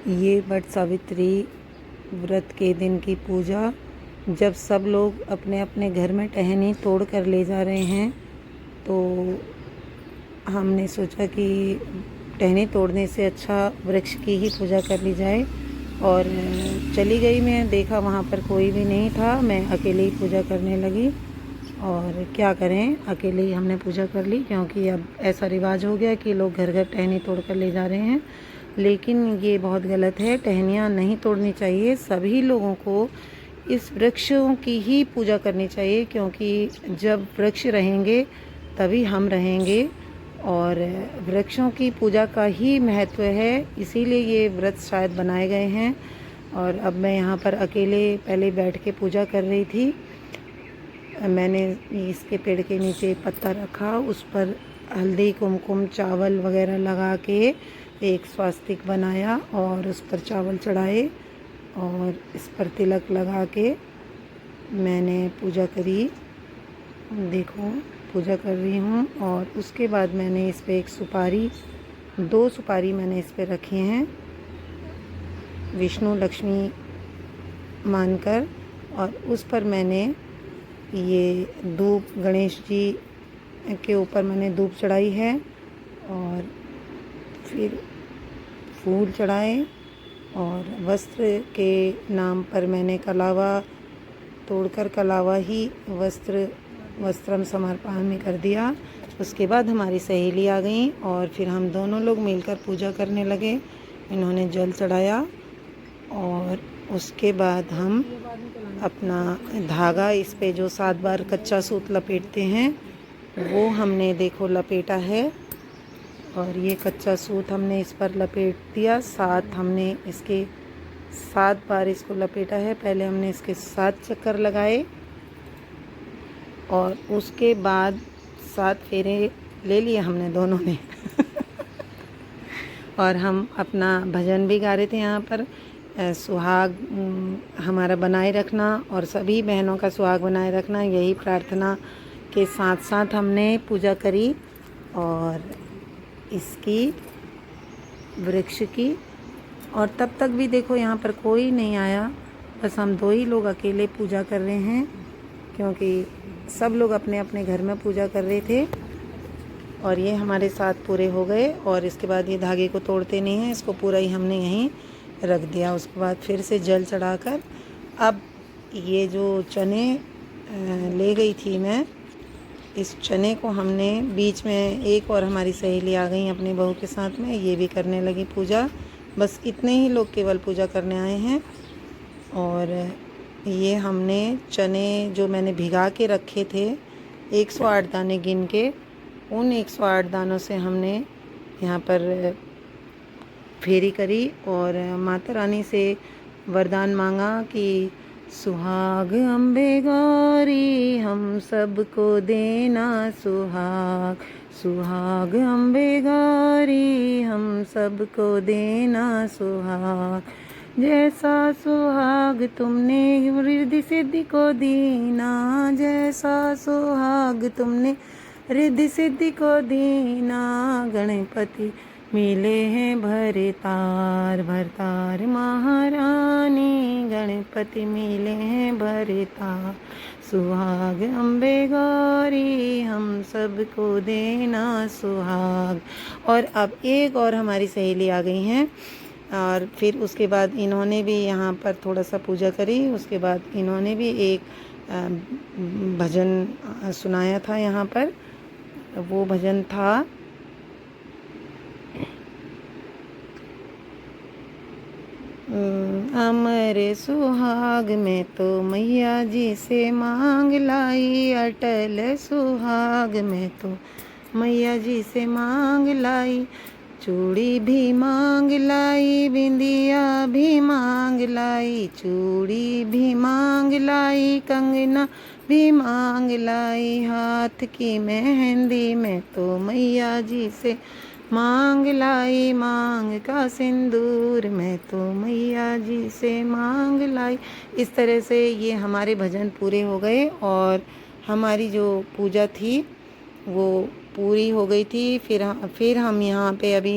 ये वट सावित्री व्रत के दिन की पूजा, जब सब लोग अपने अपने घर में टहनी तोड़ कर ले जा रहे हैं, तो हमने सोचा कि टहनी तोड़ने से अच्छा वृक्ष की ही पूजा कर ली जाए। और चली गई मैं, देखा वहाँ पर कोई भी नहीं था, मैं अकेले ही पूजा करने लगी। और क्या करें, अकेले ही हमने पूजा कर ली, क्योंकि अब ऐसा रिवाज हो गया कि लोग घर घर टहनी तोड़ कर ले जा रहे हैं। लेकिन ये बहुत गलत है, टहनियाँ नहीं तोड़नी चाहिए। सभी लोगों को इस वृक्षों की ही पूजा करनी चाहिए, क्योंकि जब वृक्ष रहेंगे तभी हम रहेंगे। और वृक्षों की पूजा का ही महत्व है, इसीलिए ये व्रत शायद बनाए गए हैं। और अब मैं यहाँ पर अकेले पहले बैठ के पूजा कर रही थी। मैंने इसके पेड़ के नीचे पत्ता रखा, उस पर हल्दी कुमकुम चावल वगैरह लगा के एक स्वास्तिक बनाया और उस पर चावल चढ़ाए और इस पर तिलक लगा के मैंने पूजा करी। देखो पूजा कर रही हूँ। और उसके बाद मैंने इस पर एक सुपारी, 2 सुपारी मैंने इस पर रखे हैं विष्णु लक्ष्मी मानकर। और उस पर मैंने ये धूप, गणेश जी के ऊपर मैंने धूप चढ़ाई है और फिर फूल चढ़ाए। और वस्त्र के नाम पर मैंने कलावा तोड़कर कलावा ही वस्त्रम समर्पणामि कर दिया। उसके बाद हमारी सहेली आ गई और फिर हम दोनों लोग मिलकर पूजा करने लगे। इन्होंने जल चढ़ाया और उसके बाद हम अपना धागा, इस पे जो 7 बार कच्चा सूत लपेटते हैं, वो हमने देखो लपेटा है। और ये कच्चा सूत हमने इस पर लपेट दिया। 7 हमने इसके 7 बार इसको लपेटा है। पहले हमने इसके 7 चक्कर लगाए और उसके बाद 7 फेरे ले लिए हमने दोनों ने और हम अपना भजन भी गा रहे थे यहाँ पर। सुहाग हमारा बनाए रखना और सभी बहनों का सुहाग बनाए रखना, यही प्रार्थना के साथ साथ हमने पूजा करी। और इसकी वृक्ष की, और तब तक भी देखो यहाँ पर कोई नहीं आया, बस हम 2 ही लोग अकेले पूजा कर रहे हैं, क्योंकि सब लोग अपने अपने घर में पूजा कर रहे थे। और ये हमारे साथ पूरे हो गए। और इसके बाद ये धागे को तोड़ते नहीं हैं, इसको पूरा ही हमने यहीं रख दिया। उसके बाद फिर से जल चढ़ाकर अब ये जो चने ले गई थी मैं, इस चने को हमने बीच में, एक और हमारी सहेली आ गई अपनी बहू के साथ में, ये भी करने लगी पूजा। बस इतने ही लोग केवल पूजा करने आए हैं। और ये हमने चने जो मैंने भिगा के रखे थे 108 दाने गिन के, उन 108 दानों से हमने यहाँ पर फेरी करी और माता रानी से वरदान मांगा कि सुहाग अम्बे गौरी हम सबको देना सुहाग, सुहाग अम्बे गौरी हम सबको देना सुहाग। जैसा सुहाग तुमने रिद्धि सिद्धि को दीना, जैसा सुहाग तुमने रिद्धि सिद्धि को दीना। गणपति मिले हैं भरतार भरतार महारानी, गणपति मिले हैं भरतार। सुहाग अम्बे गौरी हम सबको देना सुहाग। और अब एक और हमारी सहेली आ गई हैं। और फिर उसके बाद इन्होंने भी यहाँ पर थोड़ा सा पूजा करी। उसके बाद इन्होंने भी एक भजन सुनाया था यहाँ पर। वो भजन था, अमर सुहाग में तो मैया जी से मांग लाई, अटल सुहाग में तो मैया जी से मांग लाई। चूड़ी भी मांग लाई, बिंदिया भी मांग लाई, चूड़ी भी मांग लाई, कंगना भी मांग लाई। हाथ की मेहंदी में तो मैया जी से मांग लाई, मांग का सिंदूर में तो मैया जी से मांग लाई। इस तरह से ये हमारे भजन पूरे हो गए और हमारी जो पूजा थी वो पूरी हो गई थी। फिर हम यहाँ पे अभी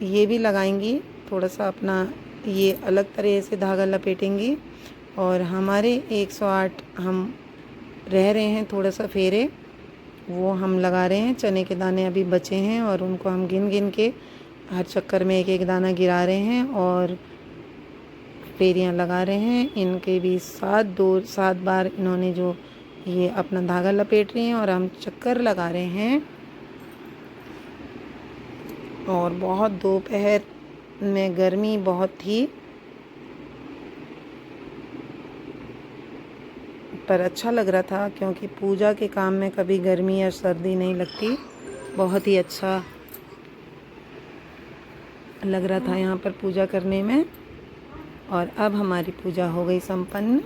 ये भी लगाएंगी, थोड़ा सा अपना ये अलग तरह से धागा लपेटेंगी। और हमारे 108 हम रह रहे हैं थोड़ा सा फेरे, वो हम लगा रहे हैं। चने के दाने अभी बचे हैं और उनको हम गिन गिन के हर चक्कर में एक एक दाना गिरा रहे हैं और फेरियां लगा रहे हैं। इनके भी 7 बार इन्होंने जो ये अपना धागा लपेट रही हैं और हम चक्कर लगा रहे हैं। और बहुत दोपहर में गर्मी बहुत थी, पर अच्छा लग रहा था क्योंकि पूजा के काम में कभी गर्मी या सर्दी नहीं लगती। बहुत ही अच्छा लग रहा था यहाँ पर पूजा करने में। और अब हमारी पूजा हो गई संपन्न।